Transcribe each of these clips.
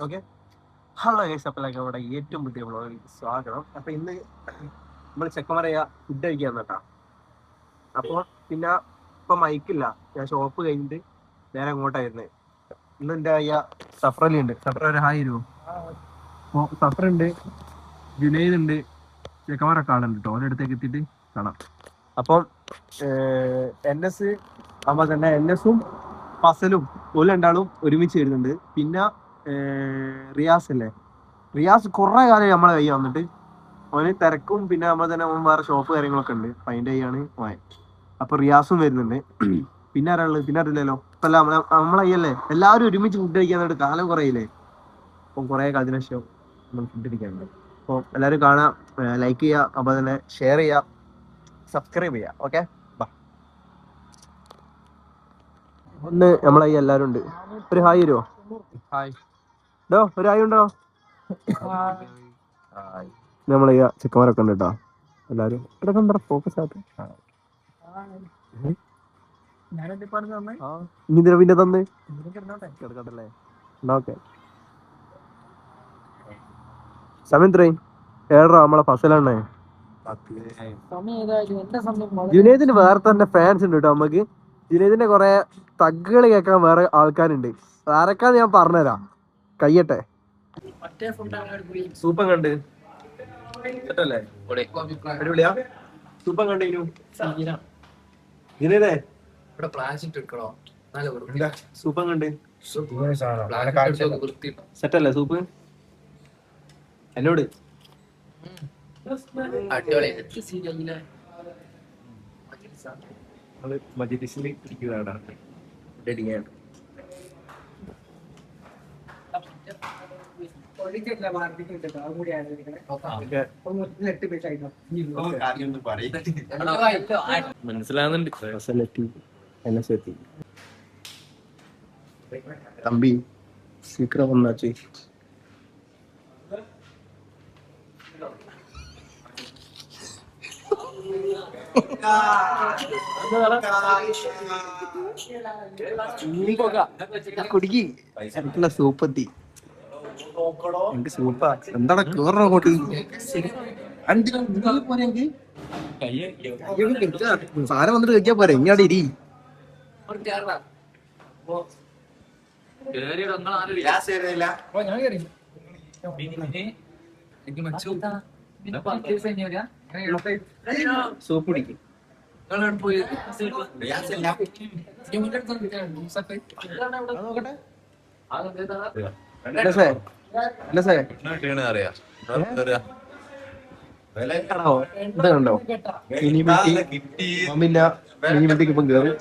Okay. Hello guys, അപ്പോൾ നമ്മുടെ ഏറ്റവും പുതിയ വ്ളോഗിൽ സ്വാഗതം. അപ്പൊ ഇന്ന് നമ്മൾ ചെക്കന്മാരെയാ ഫുഡ് കഴിക്കാൻ കേട്ടാ. അപ്പോൾ പിന്നെ ഇപ്പൊ മൈക്കില്ല, ഞാൻ ഷോപ്പ് കഴിഞ്ഞിട്ട് നേരെ അങ്ങോട്ടായിരുന്നേ. ഇന്ന് എന്റെ അയ്യ സഫറലി ഉണ്ട്. സഫർ ഒരു ഹായ് തരുമോ? സഫർ ഉണ്ട്, ജുനൈദ് ഉണ്ട്, ചെക്കന്മാരൊക്കെ കാണുന്നുണ്ട് കേട്ടോ. ഓരോ അടുത്തേക്ക് എത്തിയിട്ട് കാണാം. അപ്പം NS അതുപോലെ തന്നെ NSഉം ഫസലും ഓല് രണ്ടാളും ഒരുമിച്ച് വരുന്നുണ്ട്. പിന്നെ റിയാസ് അല്ലേ, റിയാസ് കുറെ കാലം നമ്മളെ കൈ വന്നിട്ട് ഓന് തിരക്കും, പിന്നെ നമ്മൾ തന്നെ ഓൻ വേറെ ഷോപ്പ് കാര്യങ്ങളൊക്കെ ഉണ്ട്, അപ്പൊ അതിന്റെ കൈയാണ് ഓൻ. അപ്പൊ റിയാസും വരുന്നുണ്ട്. പിന്നെ ആരാളുള്ളത്? പിന്നെ അറിയില്ലല്ലോ. ഇപ്പൊ എല്ലാം നമ്മളെ കൈയല്ലേ, എല്ലാവരും ഒരുമിച്ച് ഫുഡ് കഴിക്കാൻ കാലം കുറയില്ലേ. അപ്പം കുറെ കാലത്തിന് ശേഷം നമ്മൾ ഫുഡ് കഴിക്കാനുണ്ട്. അപ്പോൾ എല്ലാവരും കാണാം, ലൈക്ക് ചെയ്യുക, അപ്പൊ തന്നെ ഷെയർ ചെയ്യുക, സബ്സ്ക്രൈബ് ചെയ്യുക. ഓക്കെ, ഒന്ന് നമ്മളെ കൈ എല്ലാവരും ഉണ്ട്. ഒരു ഹായ് വരുമോ? ഹായ് ഡോ, ഒരു ഹായ് ഉണ്ടോ? നമ്മളെ ചെക്കന്മാരൊക്കെ ഉണ്ട് കേട്ടോ. എല്ലാരും എന്താ ഫോക്കസ് ആയിട്ട് ഇനി ഇതിനെ പിന്നെ തന്ന് കിടക്കട്ടല്ലേ. ഓക്കെ, സമയം ഇത്രയും ഏഴര. നമ്മളെ ഫസലാണേ. ജുനൈദിന് വേറെ തന്നെ ഫാൻസ് ഉണ്ട് കേട്ടോ. നമുക്ക് ജുനൈദിന്റെ കുറെ തഗ്ഗുകൾ കേൾക്കാൻ വേറെ ആൾക്കാരുണ്ട്. ആരൊക്കെയാന്ന് ഞാൻ പറഞ്ഞുതരാം, കയ്യട്ടെ. സൂപ്പർ കണ്ട് അല്ലേ? അടിപൊളിയാ. സൂപ്പർ കണ്ടു ജുനൈദേ. സൂപ്പർ കണ്ട് സെറ്റല്ലേ? സൂപ്പ് എന്നോട് മജിലിസിൽ ഇരിക്കുന്നതാണ്. മനസ്സിലാവുന്നുണ്ട്. തമ്പി സീക്രം വന്നാച്ചു. കുടുക്കി സൂപ്പത്തി എനിക്ക് സൂപ്പാ. എന്താണ് കേറോ അങ്ങോട്ട്? സാരം വന്നിട്ട് കഴിക്കാൻ പോരെ, ഇങ്ങാടെ ഇരി. സൂപ്പ് കുടിക്കും. ഇതുണ്ടോ മിനിമിറ്റിക്ക് ഇപ്പം കയറും.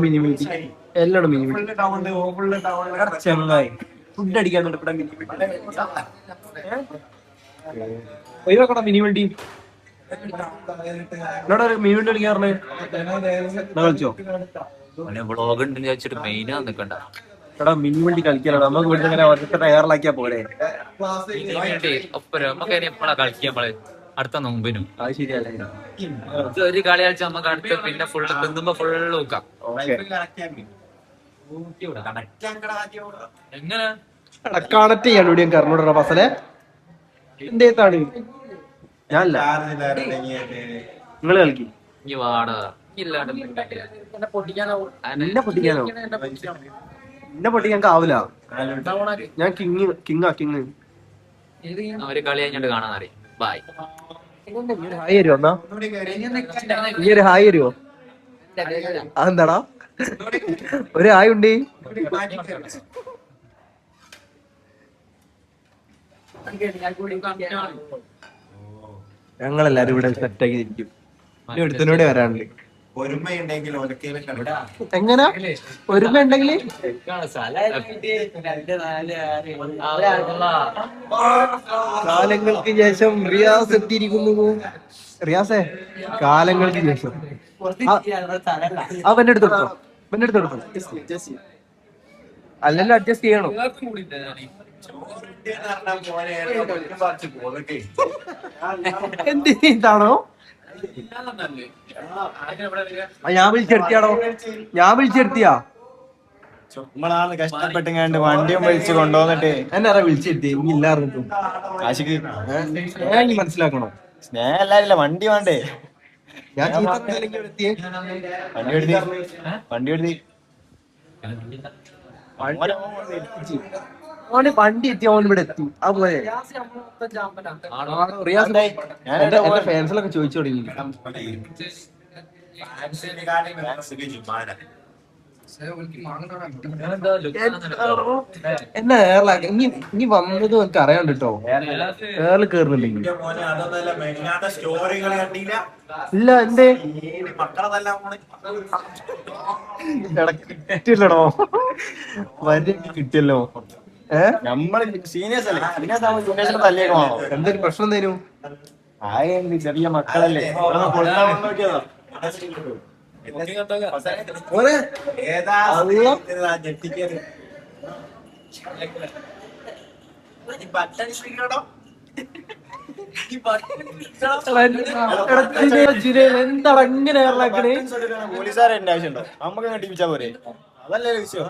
മിനിമിറ്റി എല്ലാടും മിനിമിറ്റി. ചെങ്ങായി ഫുഡ് അടിക്കാൻ ഒഴിവാക്കടാ മിനിമിറ്റി. എന്നോട് ഒരു മിനിമിറ്റി അടിക്കാറുണ്ട്. കളിച്ചോ? എടാ മിനിമിറ്റി കളിക്കാനാണ് നമുക്ക് ഇവിടുത്തെ ഇങ്ങനെ ഒറ്റ തയ്യാറിലാക്കിയാ പോരെ. അടുത്ത നോമ്പിനും അത് ശരിയല്ലേ? ഒരു കളി കളിച്ച് നമുക്ക് അടുത്ത് പിന്നെ ഫുള്ള് തിന്നുമ്പോ ഫുള്ള് നോക്കാം. എങ്ങനെ കണക്ട് ചെയ്യാൻ ഇവിടെ കറണോടാ ഫസലെ എന്താണ്? ഞാനല്ല, നിങ്ങള് കളിക്കും. ഈ വാടാ എന്നെ പൊട്ടിക്കാനോ? എന്നെ പൊട്ടിക്കാൻ ആവില്ല. ഞാൻ കിങ്. ഒരു കളി കഴിഞ്ഞിട്ട് കാണാൻ അറിയാം. ബൈ. ഹായ് തരുമോ? എന്നാ ഈ ഒരു ഹായ് തരുമോ? അതെന്താടാ ഒരു ഹായ് ഉണ്ട്? ഞങ്ങളെല്ലാരും ഇവിടെ സെറ്റാക്കി ഇരിക്കും. എടുത്തിനോടെ വരാനുണ്ട്. എങ്ങനെ ഒരുമ ഉണ്ടെങ്കിൽ കാലങ്ങൾക്ക് ശേഷം റിയാസ് എത്തിയിരിക്കുന്നു. റിയാസേ, കാലങ്ങൾക്ക് ശേഷം അവന്റെ അടുത്തെടുത്തോ, അല്ലല്ലോ അഡ്ജസ്റ്റ് ചെയ്യണോ? എന്തിനാണോ ഞാൻ വിളിച്ചെടുത്തിയാടോ? ഞാൻ വിളിച്ചെടുത്തിയാ നമ്മളാണ് കഷ്ടപ്പെട്ടുങ്ങാണ്ട് വണ്ടിയും വിളിച്ച് കൊണ്ടുവന്നിട്ട് എന്നെ വിളിച്ചിട്ട് ഇല്ലായിരുന്നു ആശിക്ക് ഞാൻ മനസ്സിലാക്കണോ സ്നേഹം എല്ലാരില്ല വണ്ടി വേണ്ടേ ഞാൻ ചീത്ത പറഞ്ഞില്ലെങ്കിൽ ഇവിടെ എത്തിയേ. വണ്ടി എടുത്തി ഓന് വണ്ടി എത്തി ഓൻ ഇവിടെ എത്തി അതുപോലെ റിയാസ് എന്റെ ഫാൻസിലൊക്കെ ചോദിച്ചു തുടങ്ങി എന്നെ എയർലാക്ക് ഇനി വന്നത് എനിക്ക് അറിയാണ്ട് കേട്ടോ എയറിൽ കേറുന്നുണ്ടെങ്കിൽ ഇല്ല എന്തേ കിട്ടില്ലടോ വരി കിട്ടിയല്ലോ നമ്മള് സീനിയേഴ്സ് അല്ലേ സീനിയേഴ്സ് ആവുമ്പോൾ ജൂനിയേഴ്സിനെ തല്ലിയൊക്കെ വേണോ എന്തൊരു പ്രശ്നം എന്തേനു ആയെന്ത് ചെറിയ മക്കളല്ലേ നോക്കിയതാ എന്താണ് അങ്ങനെ എയർലാക്കണേ പോലീസുകാരെ എന്റെ ആവശ്യമുണ്ടോ നമുക്ക് ടീപ്പിച്ചാ പോരെ അതല്ലേ വിഷയം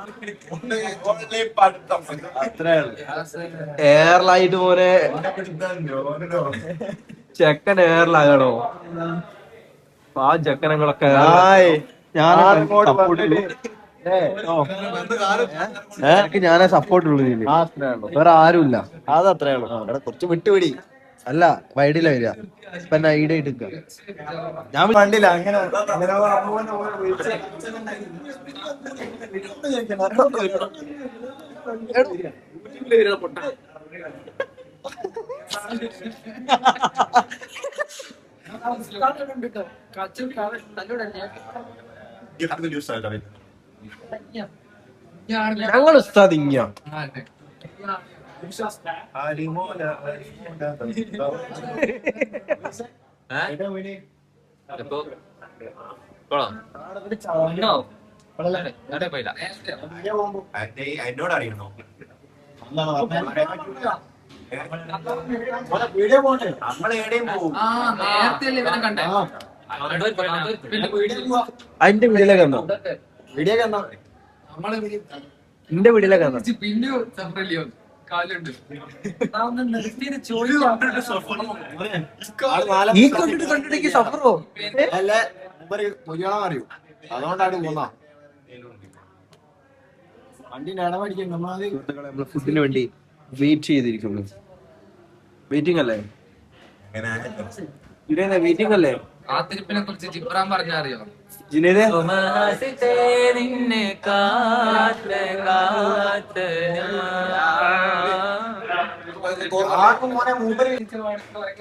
അത്രേ എയർലൈറ്റ് പോലെ ചെക്കൻ എയർലാകണോ ആ ചെക്കനങ്ങളൊക്കെ ഞാനേ സപ്പോർട്ട് ഉള്ളൂ വേറെ ആരുമില്ല അതത്രേ ഉള്ളൂ കുറച്ച് വിട്ടുപിടി അല്ല വൈഡില വരിക ഇപ്പൊ എന്നെ ഐഡിയ എടുക്ക ഞാൻ കണ്ടില്ല അങ്ങനെ ഞങ്ങൾ ഉസ്താദ് ഇങ്ങ എന്നോട് അറിയണോ അതിന്റെ വീഡിയോയിലേക്ക് വന്നോ വീഡിയോ കണ്ടോ എന്റെ വീഡിയോയിലേക്ക് വന്നോ ഈ കണ്ടിട്ട് സഫറോ അല്ലേ മുരിയോളം അറിയൂ അതുകൊണ്ടാണ് പോന്നാ വണ്ടിന്റെ ഇടമടിക്കാൻ നമ്മള് ഫുഡിന് വേണ്ടി വെയിറ്റ് ചെയ്തിരിക്കുന്നു വെയിറ്റിംഗ് അല്ലേ വെയിറ്റിംഗ് അല്ലേ ആ തിരുപ്പിനെ കുറിച്ച് ജിബ്രാൻ പറഞ്ഞറിയോ ജിനേദേ നിന്നെ കാത്ത് കാത്ത്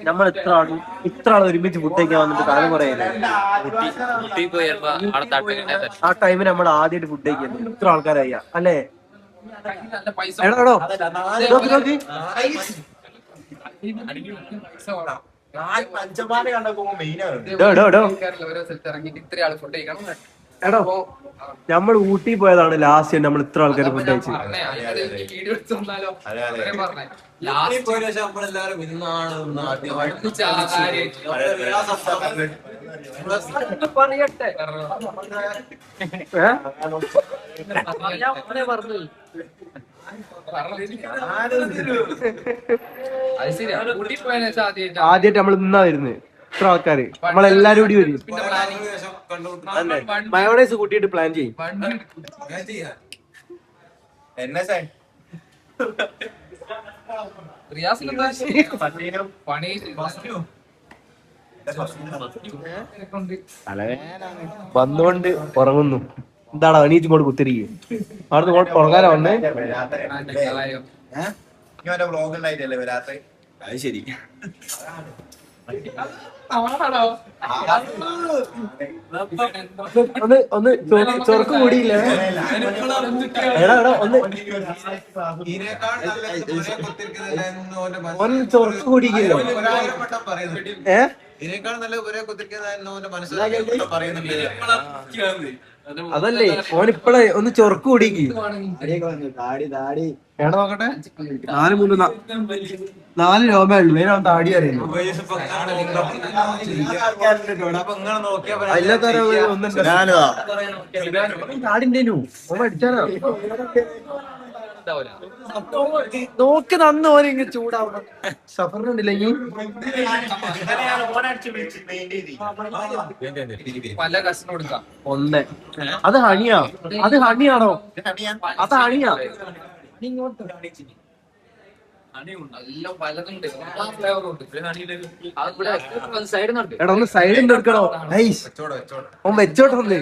നമ്മൾ ഇത്ര ആൾ ഒരുമിച്ച് ഫുഡ് കഴിക്കാൻ വന്നിട്ട് കാലം കുറയല്ലേ ഊട്ടി പോയപ്പോ ആളെ തട്ടുകണ്ടത് ആ ടൈമിൽ നമ്മൾ ആദ്യമായിട്ട് ഫുഡ് കഴിക്കുന്നത് ഇത്ര ആൾക്കാരായ അല്ലേ എടോ നോക്കി എടോ നമ്മൾ ഊട്ടി പോയതാണ് ലാസ്റ്റ് നമ്മൾ ഇത്ര ആൾക്കാർ ഫുഡ് കഴിച്ചത് ആദ്യമായിട്ട് നമ്മൾ ഇന്നാ വരുന്നത് ഇത്ര ആൾക്കാര് നമ്മളെല്ലാരും കൂടി വരും മയോണൈസ് കൂട്ടിയിട്ട് പ്ലാൻ ചെയ്യും വന്നുകൊണ്ട് ഉറങ്ങുന്നു എന്താണ് അനീച്ച് കൊണ്ട് കുത്തിരിക്കും അവിടുന്ന് കൊണ്ട് ഉറങ്ങാനാ വന്നേ അത് ശരി ഒന്ന് ചൊറുക്ക് കൂടിയില്ല എടാ ഒന്ന് ചൊറുക്ക് കൂടിയില്ലോ ഇതിനേക്കാൾ നല്ല കുറെ കുത്തിരിക്കുന്നതായിരുന്നു മനസ്സിലാക്കി പറയുന്നുണ്ട് അതല്ലേ ഓനിപ്പളെ ഒന്ന് ചൊർക്ക് കുടിക്ക്. എവിടെ നോക്കട്ടെ? 4 രൂപ ഉള്ളു. വേറെ താടി അറിയുന്നു. താടിണ്ടേനു അടിച്ചാലോ നോക്ക് നന്ന് ഓനെ ഇങ്ങനെ ചൂടാവണം. സഫറിനുണ്ടില്ലെങ്കിൽ പല കഷ്ണം കൊടുക്കാം. 1. അത് ഹണിയാ? അത് ഹണിയാണോ? അത് ഹണിയാ? എടാ ഒന്ന് സൈഡിൽ എടുക്കണോ? ഓൻ വെച്ചോട്ടൊന്ന്.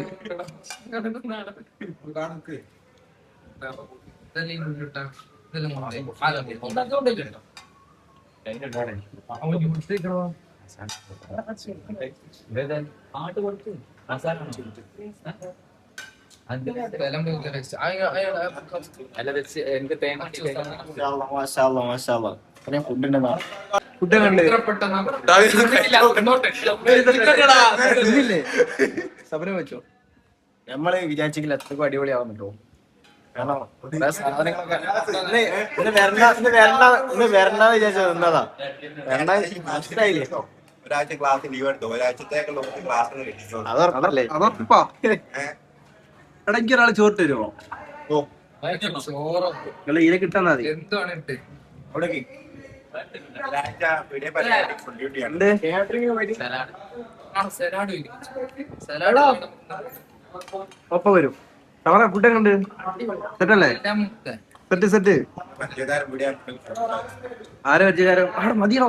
ഫുഡ് കണ്ട് സബരം വെച്ചോ. നമ്മള് വിചാരിച്ചെങ്കിൽ അത്രക്കും അടിപൊളിയാവുന്നുണ്ടോ? സാധനങ്ങളൊക്കെ വരണ വിചാരിച്ചത് എന്നതാ മനസ്സിലായില്ലേ? ഒരാഴ്ച ക്ലാസ് ലീവ് എടുത്തു. ഒരാഴ്ചത്തേക്കുള്ള ക്ലാസ് അതല്ലേ അതപ്പാ. എടാ എനിക്ക് ഒരാള് ചോറ് തരുമോ? നിങ്ങൾ ഇതിനെ കിട്ടാൻ മതി. എന്താണ് ഇട്ട് ഒപ്പ വരും. അവരെ ഫുഡ് കണ്ട് സെറ്റല്ലേ? സെറ്റ്. ആരെ പരിചയക്കാരോ? അവിടെ മതിയോ?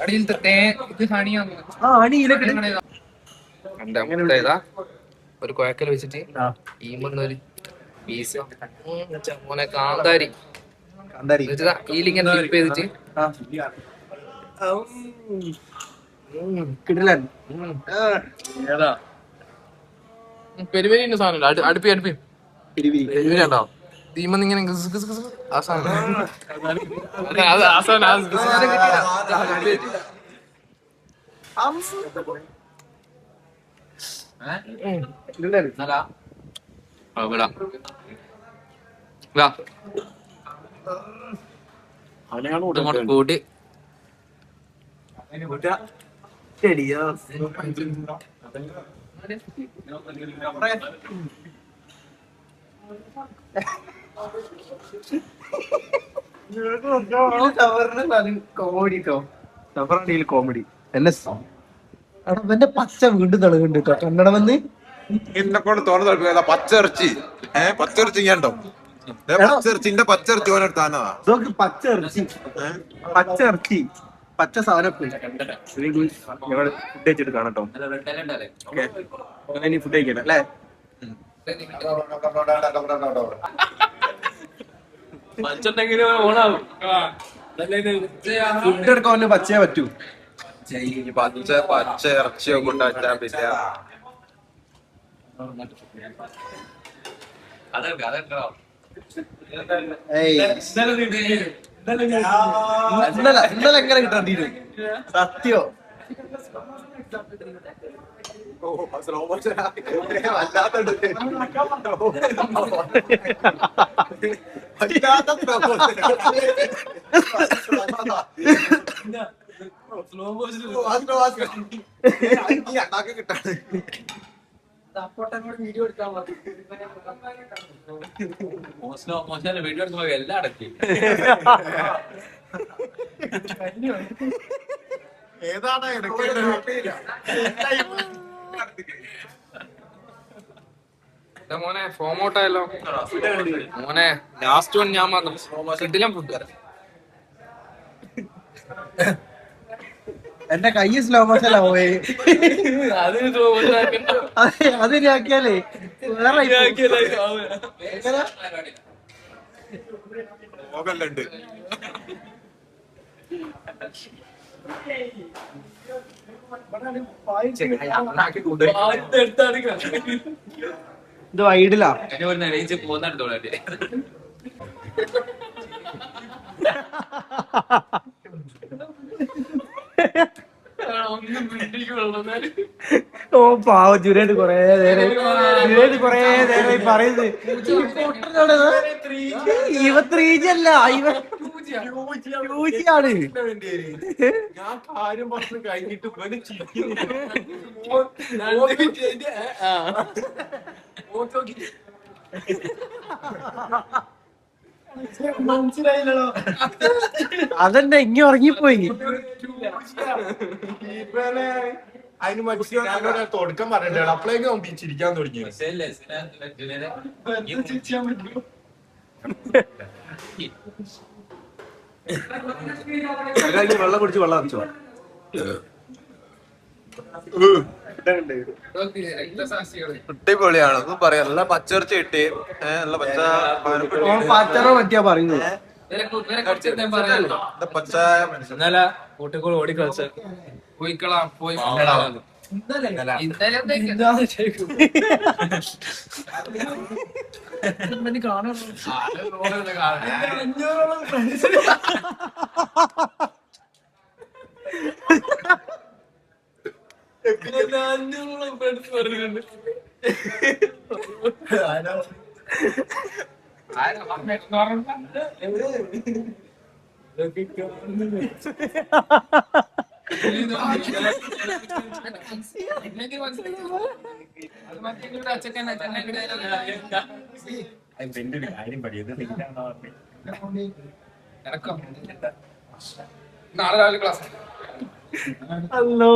അടിയിലത്തെ ഇത് ഹണിയാന്ന്. ആ ഹണി ഇതിലേക്ക് ഒരു കുഴക്കൽ വെച്ചിട്ട് ഈമൊന്നൊരു പീസ് മോനെ കാന്താരി ഈലിങ്ങനെ ഫ്ലിപ്പ് ചെയ്തിട്ട് കിടിലൻ. പെരുപെരിന്റെ സാധനം അടുപ്പി പെരുപെരിയാണ്ടോ തീമന്നിങ്ങനെ ആ സാധനം കൂട്ടി കോമഡി എന്നെ എന്റെ പച്ച വീണ്ടും തെളിവുണ്ട് കേട്ടോ. കന്നഡ വന്ന് എന്നെ കൊണ്ട് തോന്നുന്നു പച്ചിറച്ചി പച്ചിറച്ചി ഇങ്ങണ്ടോ? പച്ചിറച്ചിന്റെ പച്ചിറച്ചി ഓനെടുത്താനാ പച്ചിറച്ചി പച്ച സാധനം ഞങ്ങൾ ഫുഡ് കഴിച്ചിട്ട് കാണട്ടോ. ഇനി ഫുഡ് കഴിക്കട്ടെ അല്ലേ? ഫുഡ് എടുക്കാൻ പച്ചയെ പറ്റൂ. പച്ച ഇറച്ചിയൊക്കെ ഉണ്ടാക്കാൻ പറ്റില്ല. ഇന്നലെ എങ്ങനെ കിട്ടാണ്ടിരുന്നു സത്യോ? വീഡിയോ എടുക്കാൻ വീഡിയോ എടുക്കുമ്പോ എല്ലാം അടക്കി ഏതാണ് മോനെ ഫോം ഔട്ട് ആയല്ലോ മോനെ. ലാസ്റ്റ് വൺ ഞാൻ വന്നു കിട്ടില്ല ഫുഡ്. എന്റെ കൈ സ്ലോ മോഷനാ പോയി. അതിനാക്കിയാലേ മോഹൻലുണ്ട്. ഇത് വൈഡിലാ പോന്നെടുത്തോളെ പാവം ജുനേഡ് കൊറേ നേരം പറയുന്നത് ഇവ 3G അല്ല ഇവ 2G ആണ്. ഞാൻ കാര്യം പറഞ്ഞു കഴിഞ്ഞിട്ട് മനസ്സിലായില്ലല്ലോ. അതന്നെ ഇങ്ങ ഉറങ്ങിപ്പോയി. അതിന് മനസ്സിലായി തുടക്കം പറഞ്ഞിട്ടാണ് അപ്പോഴേക്കും ചിരിക്കാൻ തുടങ്ങി. വെള്ളം കുടിച്ച് വെള്ളം അടിച്ചോ. അടിപൊളിയാണ് ഒന്നും പറയാം. നല്ല പച്ചറച്ചി കിട്ടി, നല്ല പച്ചറ പറ്റിയാ പറയുന്നത്. പച്ച ഇന്നലെ കൂട്ടിക്കോൾ ഓടിക്കളിച്ച പോയിക്കളാം പോയി നാളെ രാവിലെ ക്ലാസ്. ഹലോ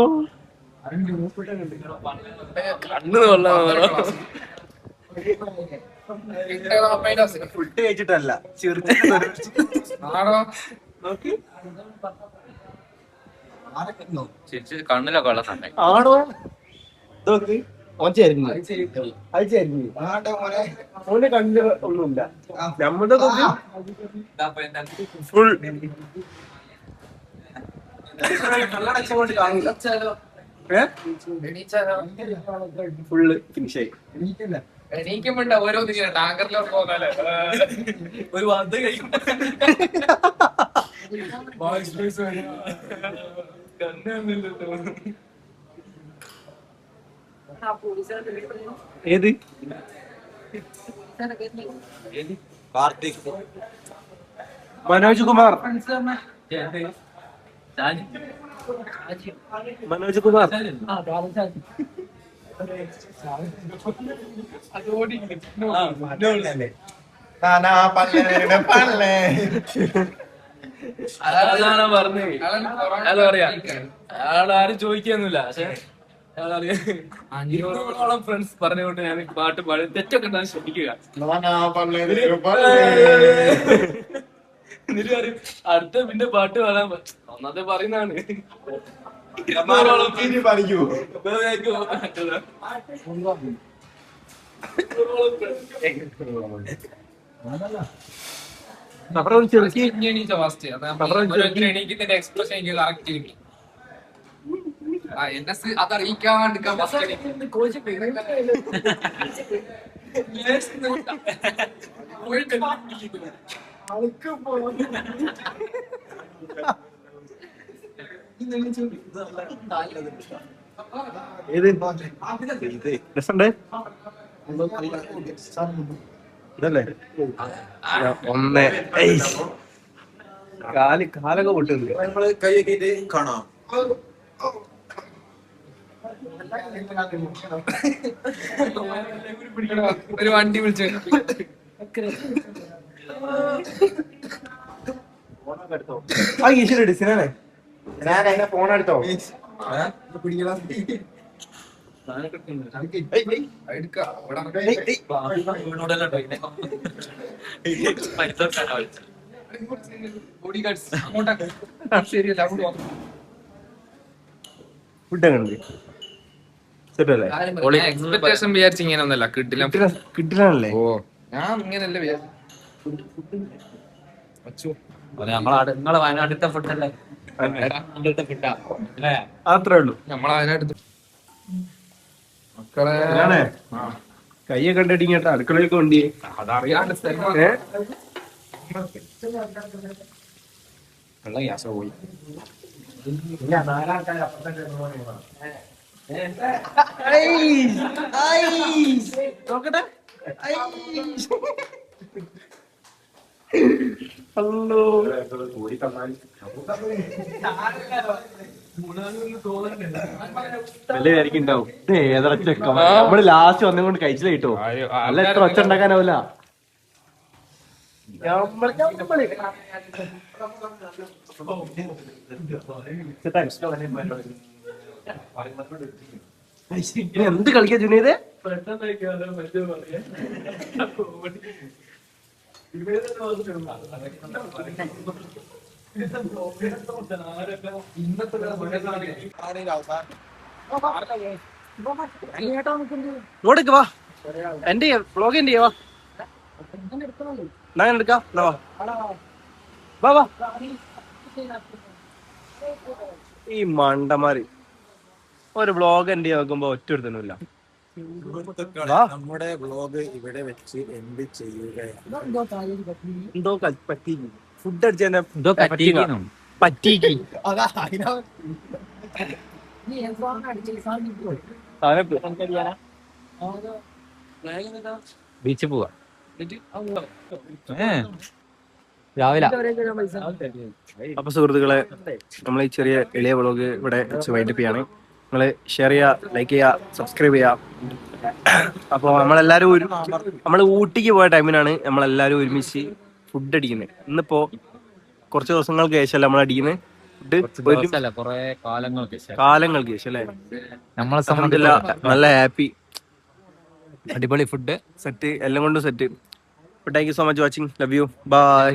കണ്ണ് കൊള്ളാം. ഫുഡ് കഴിച്ചിട്ടല്ല കണ്ണിലൊക്കെ വെള്ളം തന്നെ ആണോ? ഓൻ ചേരുന്നു അത് ചേരുന്നു. ഓന്റെ കണ്ണില് ഒന്നുമില്ല. നമ്മുടെ ഫുൾ ഫുള്ള് ഫിനിഷായി. എണീക്കുമ്പോണ്ട ഓരോ ടാങ്കറിലോട്ട് പോകാല്ലേ ഒരു വന്ന് കഴിക്കും. ഏത് കാർത്തിക് മനോജ് കുമാർ മനോജ് കുമാർ പറഞ്ഞു. അയാൾ പറയാ അയാളാരും ചോദിക്കൊന്നുമില്ല. പക്ഷെ അയാളറിയാം 500ഓളം ഫ്രണ്ട്സ് പറഞ്ഞുകൊണ്ട് ഞാൻ പാട്ട് പാടി തെറ്റൊക്കെ ഉണ്ടാകാൻ ശ്രമിക്കുക. എന്നിട്ട് പറയും അടുത്ത പിന്നെ പാട്ട് പാടാൻ ഒന്നാമത്തെ പറയുന്നതാണ്. എണീക്കുന്നതിന്റെ എക്സ്പ്രഷൻ എനിക്ക് കറക്റ്റ് കിട്ടി. എന്നെ അതറിയിക്കാൻ ഏത് രസണ്ട് ഇതല്ലേ ഒന്ന് കാലൊക്കെ പൊട്ടുന്നുണ്ട്. കൈയൊക്കെ കാണാം. ഒരു വണ്ടി വിളിച്ചു ആ ഈശ്വര ഡിസിനെ ഞാൻ അതിനെ ഫോൺ എടുത്തോ. ഫുഡ് എങ്ങനെ സെറ്റല്ലേ? എക്സ്പെക്ടേഷൻ വിചാരിച്ച ഇങ്ങനെയൊന്നല്ല കിട്ടില്ല കിട്ടില്ലാണല്ലേ? ഓ ഞാൻ ഇങ്ങനല്ലേ വിചാരിച്ചു. നിങ്ങളെ വയനാട്ടിലത്തെ ഫുഡല്ലേ? അത്രേ ഉള്ളൂ. നമ്മളെ അതിനടുത്ത് മക്കളെ കയ്യെ കണ്ടിട്ട് അടുക്കളയൊക്കെ ഉണ്ട്. അതറിയാണ്ട് ഗ്യാസ് പോയി. നോക്കട്ടെ. ഹലോ വല്ല വിചാരിക്കും ഉണ്ടാവും ഏതൊക്കെ നമ്മള് ലാസ്റ്റ് വന്നും കൊണ്ട് കഴിച്ചില്ല കിട്ടോ. അല്ല എത്ര ഒച്ച ഉണ്ടാക്കാനാവില്ല. എന്ത് കളിക്കാ ജുനീത്? ഇങ്ങോട്ടേക്ക് വാ, എന്റെ വ്ളോഗ് എന്റെ വാ, ഞാൻ എടുക്കാം. വാ വാ. ഈ മണ്ടന്മാര് ഒരു വ്ളോഗ് എന്റെ നോക്കുമ്പോ ഒറ്റ ഒരുത്തനുമില്ല. നമ്മുടെ വ്ളോഗ് ഇവിടെ വെച്ച് എന്ത് ചെയ്യുകയാണ്? എന്തോ പറ്റി, ഫുഡ് അടിച്ചെന്നെ പറ്റീക്ക്. ബീച്ചിൽ പോവാ രാവിലെ. അപ്പൊ സുഹൃത്തുക്കളെ, നമ്മൾ ഈ ചെറിയ എളിയ വ്ളോഗ് ഇവിടെ വെച്ച് വൈൻഡപ്പ് ചെയ്യാണ്. നിങ്ങള് ഷെയർ ചെയ്യുക, ലൈക്ക് ചെയ്യുക, സബ്സ്ക്രൈബ് ചെയ്യുക. അപ്പോൾ നമ്മളെല്ലാരും നമ്മൾ ഊട്ടിക്ക് പോയ ടൈമിനാണ് നമ്മളെല്ലാരും ഒരുമിച്ച് ഫുഡ് അടിക്കുന്നത്. ഇന്നിപ്പോ കുറച്ച് ദിവസങ്ങൾക്ക് ശേഷമല്ല നമ്മൾ അടിക്കുന്നത് ഫുഡ്, കൊറേ കാലങ്ങൾക്ക് ശേഷം അല്ലേ. നമ്മളെ നല്ല ഹാപ്പി, അടിപൊളി ഫുഡ് സെറ്റ്, എല്ലാം കൊണ്ടും set. Thank you so much watching. Love you, by.